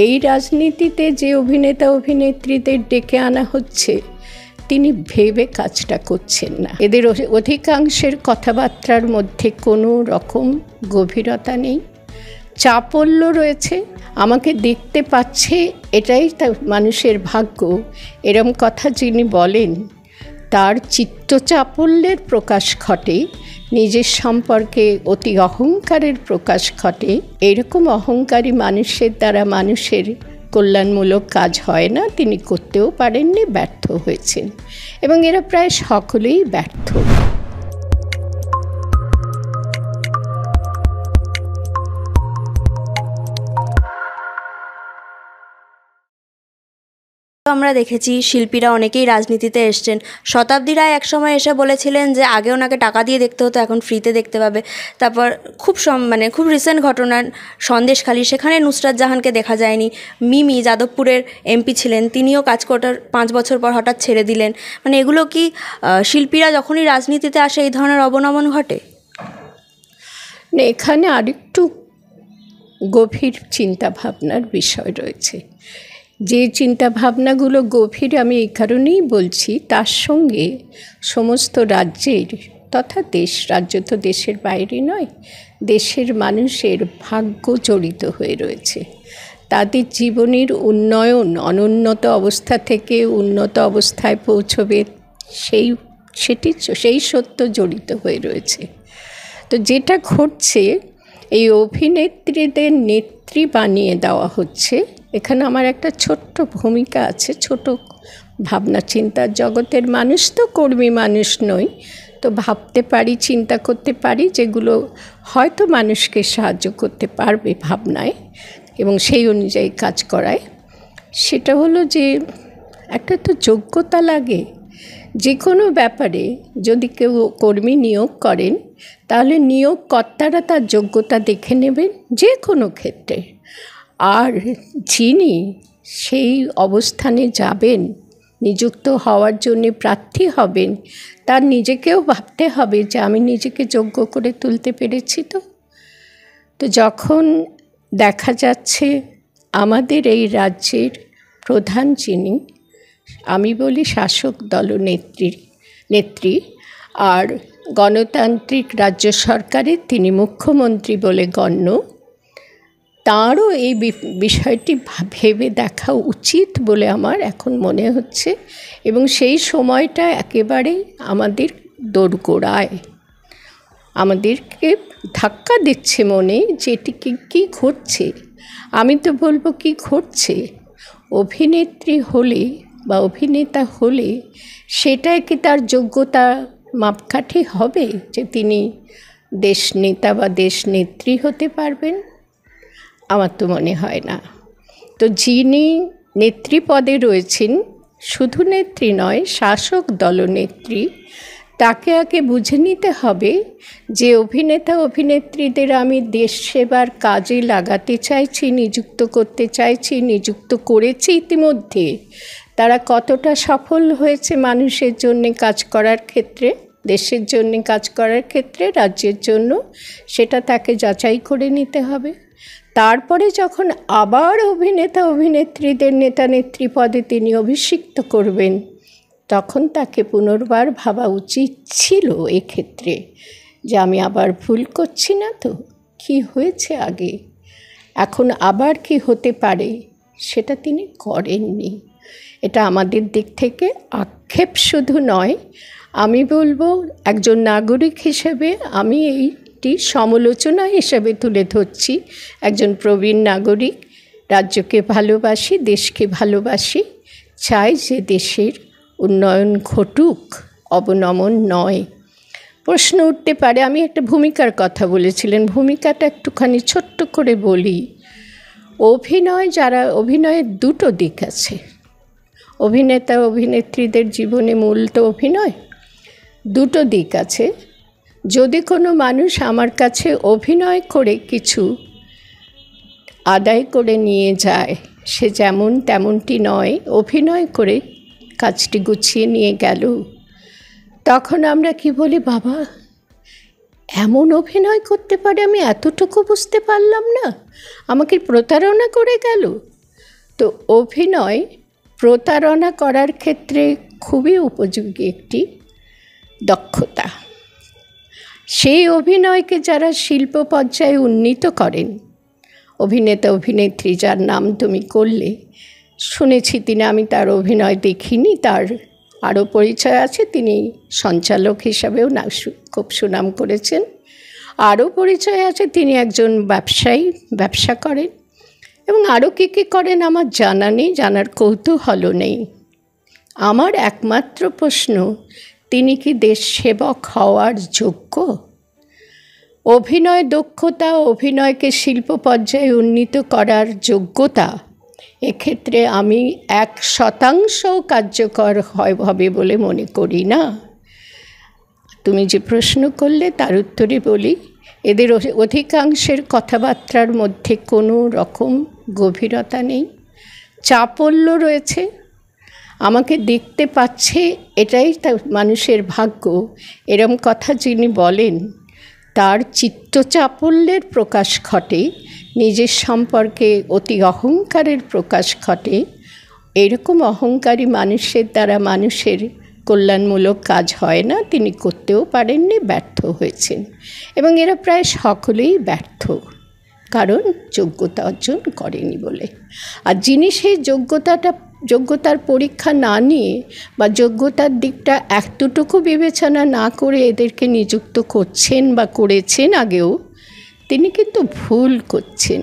এই রাজনীতিতে যে অভিনেতা অভিনেত্রীদের ডেকে আনা হচ্ছে তিনি ভেবে কাজটা করছেন না। এদের অধিকাংশের কথাবার্তার মধ্যে কোনো রকম গভীরতা নেই, চাপল্য রয়েছে। আমাকে দেখতে পাচ্ছে এটাই মানুষের ভাগ্য, এরম কথা যিনি বলেন তার চিত্তচাপল্যের প্রকাশ ঘটে, নিজের সম্পর্কে অতি অহংকারের প্রকাশ ঘটে। এরকম অহংকারী মানুষের দ্বারা মানুষের কল্যাণমূলক কাজ হয় না, তিনি করতেও পারেননি, ব্যর্থ হয়েছেন এবং এরা প্রায় সকলেই ব্যর্থ। আমরা দেখেছি শিল্পীরা অনেকেই রাজনীতিতে এসছেন। শতাব্দী রায় একসময় এসে বলেছিলেন যে আগে ওনাকে টাকা দিয়ে দেখতে হতো, এখন ফ্রিতে দেখতে পাবে। তারপর খুব রিসেন্ট ঘটনা সন্দেশখালি, সেখানে নুসরাত জাহানকে দেখা যায়নি। মিমি যাদবপুরের এমপি ছিলেন, তিনিও কাজ করার 5 বছর পর হঠাৎ ছেড়ে দিলেন। এগুলো কি শিল্পীরা যখনই রাজনীতিতে আসে এই ধরনের অবনমন ঘটে? না, এখানে আরেকটু গভীর চিন্তাভাবনার বিষয় রয়েছে। যে চিন্তাভাবনাগুলো গভীর আমি এই কারণেই বলছি, তার সঙ্গে সমস্ত রাজ্যের তথা রাজ্য তো দেশের বাইরে নয়, দেশের মানুষের ভাগ্য জড়িত হয়ে রয়েছে। তাদের জীবনের উন্নয়ন অনুন্নত অবস্থা থেকে উন্নত অবস্থায় পৌঁছবে সেই সত্য জড়িত হয়ে রয়েছে। তো যেটা ঘটছে, এই অভিনেত্রীদের নেত্রী বানিয়ে দেওয়া হচ্ছে। এখানে আমার একটা ছোট্ট ভূমিকা আছে, ছোট ভাবনা চিন্তার জগতের মানুষ তো, কর্মী মানুষ নই, তো ভাবতে পারি, চিন্তা করতে পারি যেগুলো হয়তো মানুষকে সাহায্য করতে পারবে ভাবনায় এবং সেই অনুযায়ী কাজ করায়। সেটা হলো যে একটা তো যোগ্যতা লাগে। যে কোনো ব্যাপারে যদি কেউ কর্মী নিয়োগ করেন তাহলে নিয়োগকর্তারা তার যোগ্যতা দেখে নেবেন যে কোনো ক্ষেত্রে। আর যিনি সেই অবস্থানে যাবেন, নিযুক্ত হওয়ার জন্য প্রার্থী হবেন, তার নিজেকেও ভাবতে হবে যে আমি নিজেকে যোগ্য করে তুলতে পেরেছি। তো যখন দেখা যাচ্ছে আমাদের এই রাজ্যের প্রধান যিনি, আমি বলি শাসক দলনেত্রী, আর গণতান্ত্রিক রাজ্য সরকারের তিনি মুখ্যমন্ত্রী বলে গণ্য, তাঁরও এই বিষয়টি ভেবে দেখা উচিত বলে আমার এখন মনে হচ্ছে। এবং সেই সময়টা একেবারেই আমাদের দোরগোড়ায়, আমাদেরকে ধাক্কা দিচ্ছে মনে যে এটি কী ঘটছে। আমি তো বলবো কি ঘটছে, অভিনেত্রী হলে বা অভিনেতা হলে সেটাই কি তার যোগ্যতা মাপকাঠি হবে যে তিনি দেশনেতা বা দেশনেত্রী হতে পারবেন? আমার তো মনে হয় না। তো যিনি নেত্রী পদে রয়েছেন, শুধু নেত্রী নয়, শাসক দলনেত্রী, তাকে আগে বুঝে নিতে হবে যে অভিনেতা অভিনেত্রীদের আমি দেশ সেবার কাজে লাগাতে চাইছি, নিযুক্ত করতে চাইছি, নিযুক্ত করেছি ইতিমধ্যে। তারা কতটা সফল হয়েছে মানুষের জন্যে কাজ করার ক্ষেত্রে, দেশের জন্যে কাজ করার ক্ষেত্রে, রাজ্যের জন্য, সেটা তাকে যাচাই করে নিতে হবে। তারপরে যখন আবার অভিনেতা অভিনেত্রীদের নেতা নেত্রী পদে তিনি অভিষিক্ত করবেন, তখন তাকে পুনর্বার ভাবা উচিত ছিল এক্ষেত্রে যে আমি আবার ভুল করছি না তো, কি হয়েছে আগে, এখন আবার কি হতে পারে, সেটা তিনি করেননি। এটা আমাদের দিক থেকে আক্ষেপ শুধু নয়, আমি বলবো একজন নাগরিক হিসেবে আমি এইটি সমালোচনা হিসেবে তুলে ধরছি। একজন প্রবীণ নাগরিক, রাজ্যকে ভালোবাসি, দেশকে ভালোবাসি, চাই যে দেশের উন্নয়ন ঘটুক, অবনমন নয়। প্রশ্ন উঠতে পারে, আমি একটা ভূমিকার কথা বলেছিলেন, ভূমিকাটা একটুখানি ছোট্ট করে বলি। অভিনয়ের দুটো দিক আছে। অভিনেতা অভিনেত্রীদের জীবনে মূল তো অভিনয়, দুটো দিক আছে। যদি কোনো মানুষ আমার কাছে অভিনয় করে কিছু আদায় করে নিয়ে যায়, সে যেমন তেমনটি নয়, অভিনয় করে কাজটি গুছিয়ে নিয়ে গেল, তখন আমরা কি বলি, বাবা এমন অভিনয় করতে পারে, আমি এতটুকু বুঝতে পারলাম না, আমাকে প্রতারণা করে গেল। তো অভিনয় প্রতারণা করার ক্ষেত্রে খুবই উপযোগী একটি দক্ষতা। সেই অভিনয়কে যারা শিল্প পর্যায়ে উন্নীত করেন, অভিনেতা অভিনেত্রী যার নাম তুমি করলে, শুনেছি তিনি, আমি তার অভিনয় দেখিনি, তার আরও পরিচয় আছে, তিনি সঞ্চালক হিসাবেও খুব সুনাম করেছেন। আরও পরিচয় আছে তিনি একজন ব্যবসায়ী, ব্যবসা করেন, এবং আরও কী কী করেন আমার জানা নেই, জানার কৌতূহলও নেই। আমার একমাত্র প্রশ্ন, তিনি কি দেশ সেবক হওয়ার যোগ্য? অভিনয় দক্ষতা, অভিনয়কে শিল্প পর্যায়ে উন্নীত করার যোগ্যতা, এক্ষেত্রে আমি 1% কার্যকর হবে বলে মনে করি না। তুমি যে প্রশ্ন করলে তার উত্তরে বলি, এদের অধিকাংশের কথাবার্তার মধ্যে কোনো রকম গভীরতা নেই, চাপল্য রয়েছে। আমাকে দেখতে পাচ্ছে, এটাই মানুষের ভাগ্য, এরম কথা যিনি বলেন তার চিত্তচাপল্যের প্রকাশ ঘটে, নিজের সম্পর্কে অতি অহংকারের প্রকাশ ঘটে। এরকম অহংকারী মানুষের দ্বারা মানুষের কল্যাণমূলক কাজ হয় না, তিনি করতেও পারেননি, ব্যর্থ হয়েছেন, এবং এরা প্রায় সকলেই ব্যর্থ, কারণ যোগ্যতা অর্জন করেনি বলে। আর যিনি সেই যোগ্যতার পরীক্ষা না নিয়ে বা যোগ্যতার দিকটা এতটুকু বিবেচনা না করে এদেরকে নিযুক্ত করছেন বা করেছেন আগেও, তিনি কিন্তু ভুল করছেন।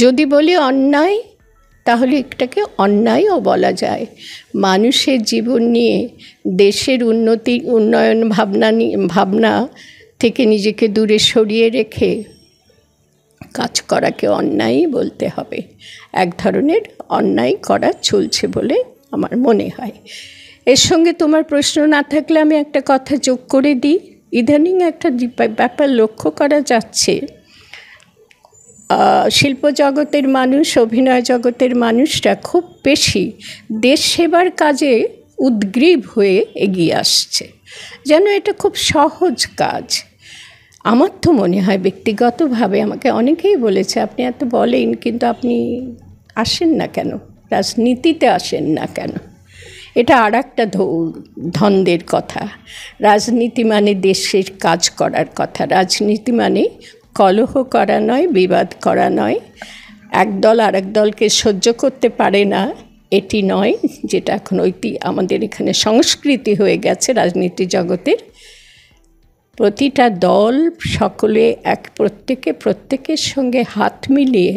যদি বলি অন্যায়, তাহলে এটাকে অন্যায়ও বলা যায়। মানুষের জীবন নিয়ে, দেশের উন্নয়ন ভাবনা থেকে নিজেকে দূরে সরিয়ে রেখে কাজ করাকে অন্যায়ই বলতে হবে। এক ধরনের অন্যায় করা চলছে বলে আমার মনে হয়। এর সঙ্গে তোমার প্রশ্ন না থাকলে আমি একটা কথা যোগ করে দিই। ইদানিং একটা ব্যাপার লক্ষ্য করা যাচ্ছে, শিল্প জগতের মানুষ, অভিনয় জগতের মানুষরা খুব বেশি দেশ সেবার কাজে উদ্গ্রীব হয়ে এগিয়ে আসছে, যেন এটা খুব সহজ কাজ। আমার তো মনে হয় ব্যক্তিগতভাবে, আমাকে অনেকেই বলেছে আপনি এত বলেন কিন্তু আপনি আসেন না কেন, রাজনীতিতে আসেন না কেন? এটা আর একটা ধন্দের কথা। রাজনীতি মানে দেশের কাজ করার কথা, রাজনীতি মানে কলহ করা নয়, বিবাদ করা নয়, একদল আরেক দলকে সহ্য করতে পারে না এটি নয়, যেটা এখন আমাদের এখানে সংস্কৃতি হয়ে গেছে রাজনীতি জগতের। প্রতিটা দল সকলে প্রত্যেকের সঙ্গে হাত মিলিয়ে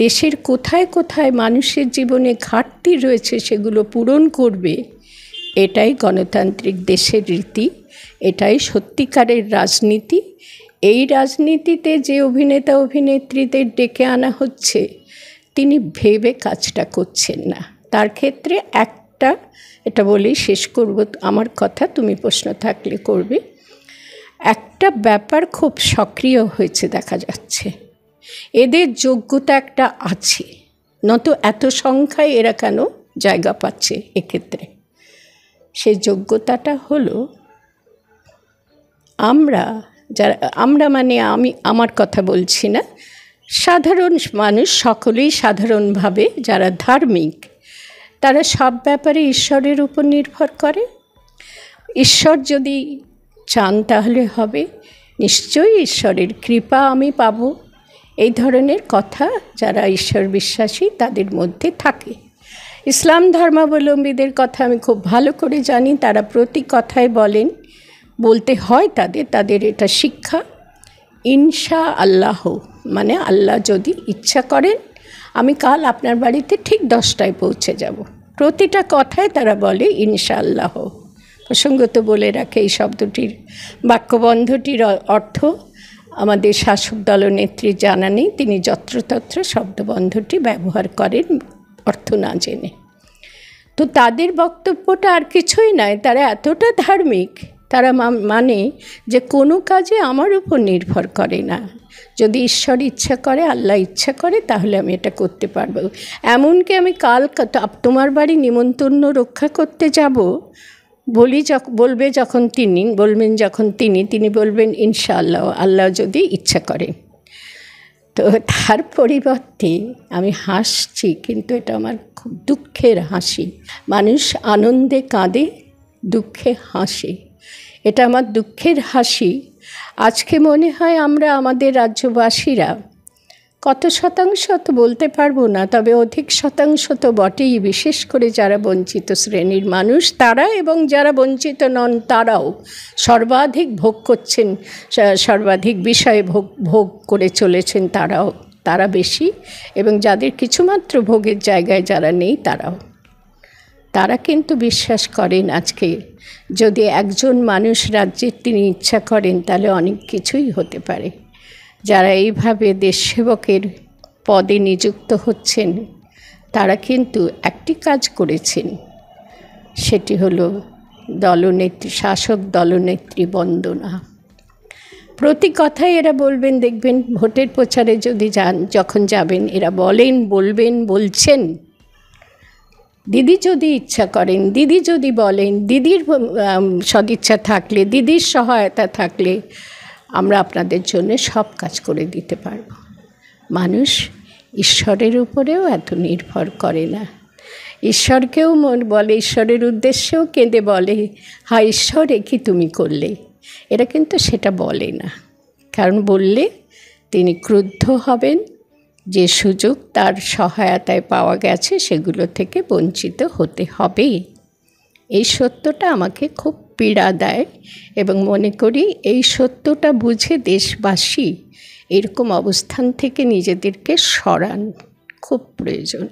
দেশের কোথায় কোথায় মানুষের জীবনে ঘাটতি রয়েছে সেগুলো পূরণ করবে। এটাই গণতান্ত্রিক দেশের রীতি, এটাই সত্যিকারের রাজনীতি। এই রাজনীতিতে যে অভিনেতা অভিনেত্রীদের ডেকে আনা হচ্ছে, তিনি ভেবে কাজটা করছেন না। তার ক্ষেত্রে এটা বলেই শেষ করব আমার কথা, তুমি প্রশ্ন থাকলে করবে। একটা ব্যাপার খুব সক্রিয় হয়েছে দেখা যাচ্ছে, এদের যোগ্যতা একটা আছে, নত এত সংখ্যায় এরা কেন জায়গা পাচ্ছে এক্ষেত্রে? সেই যোগ্যতাটা হলো, আমরা মানে আমি আমার কথা বলছি না, সাধারণ মানুষ সকলেই সাধারণভাবে যারা ধার্মিক, তারা সব ব্যাপারে ঈশ্বরের উপর নির্ভর করে। ঈশ্বর যদি চান তাহলে হবে, নিশ্চয়ই ঈশ্বরের কৃপা আমি পাব, এই ধরনের কথা যারা ঈশ্বর বিশ্বাসী তাদের মধ্যে থাকে। ইসলাম ধর্মাবলম্বীদের কথা আমি খুব ভালো করে জানি, তারা প্রতি কথায় বলতে হয় তাদের এটা শিক্ষা, ইনশা আল্লাহ, মানে আল্লাহ যদি ইচ্ছা করেন আমি কাল আপনার বাড়িতে ঠিক 10টায় পৌঁছে যাব। প্রতিটা কথায় তারা বলে ইনশা আল্লাহ। প্রসঙ্গত বলে রাখে, এই শব্দটির বাক্যবন্ধটির অর্থ আমাদের শাসক দলনেত্রী জানা নেই, তিনি যত্রতত্র শব্দবন্ধটি ব্যবহার করেন অর্থ না জেনে। তো তাদের বক্তব্যটা আর কিছুই নয়, তারা এতটা ধার্মিক, তারা মানে যে কোনো কাজে আমার উপর নির্ভর করে না, যদি ঈশ্বর ইচ্ছা করে, আল্লাহ ইচ্ছা করে, তাহলে আমি এটা করতে পারবো। এমনকি আমি কাল তোমার বাড়ি নিমন্ত্রণ রক্ষা করতে যাব, বলবেন যখন তিনি বলবেন ইনশাআল্লাহ, আল্লাহ যদি ইচ্ছা করেন। তো তার পরিবর্তে আমি হাসছি, কিন্তু এটা আমার খুব দুঃখের হাসি। মানুষ আনন্দে কাঁদে, দুঃখে হাসে। এটা আমার দুঃখের হাসি। আজকে মনে হয় আমরা আমাদের রাজ্যবাসীরা কত শতাংশ তো বলতে পারবো না, তবে অধিক শতাংশ তো বটেই, বিশেষ করে যারা বঞ্চিত শ্রেণীর মানুষ তারা, এবং যারা বঞ্চিত নন তারাও সর্বাধিক ভোগ করছেন, সর্বাধিক বিষয়ে ভোগ করে চলেছেন তারা বেশি, এবং যাদের কিছুমাত্র ভোগের জায়গায় যারা নেই তারা কিন্তু বিশ্বাস করেন আজকে যদি একজন মানুষ রাজ্যের তিনি ইচ্ছা করেন তাহলে অনেক কিছুই হতে পারে। যারা এইভাবে দেশসেবকের পদে নিযুক্ত হচ্ছেন তারা কিন্তু একটি কাজ করেছেন, সেটি হলো শাসক দলনেত্রী বন্দনা। প্রতি কথায় এরা বলবেন, দেখবেন ভোটের প্রচারে যদি যখন যাবেন এরা বলছেন দিদি যদি ইচ্ছা করেন, দিদি যদি বলেন, দিদির সদিচ্ছা থাকলে, দিদির সহায়তা থাকলে আমরা আপনাদের জন্য সব কাজ করে দিতে পারব। মানুষ ঈশ্বরের উপরেও এত নির্ভর করে না। ঈশ্বরকেও বলে, ঈশ্বরের উদ্দেশ্যেও কেঁদে বলে, হ্যাঁ ঈশ্বর এ কি তুমি করলে। এরা কিন্তু সেটা বলে না, কারণ বললে তিনি ক্রুদ্ধ হবেন, যে সুযোগ তার সহায়তায় পাওয়া গেছে সেগুলো থেকে বঞ্চিত হতে হবে। এই সত্যটা আমাকে খুব পীড়া দেয়, এবং মনে করি এই সত্যটা বুঝে দেশবাসী এরকম অবস্থান থেকে নিজেদেরকে সরান খুব প্রয়োজন।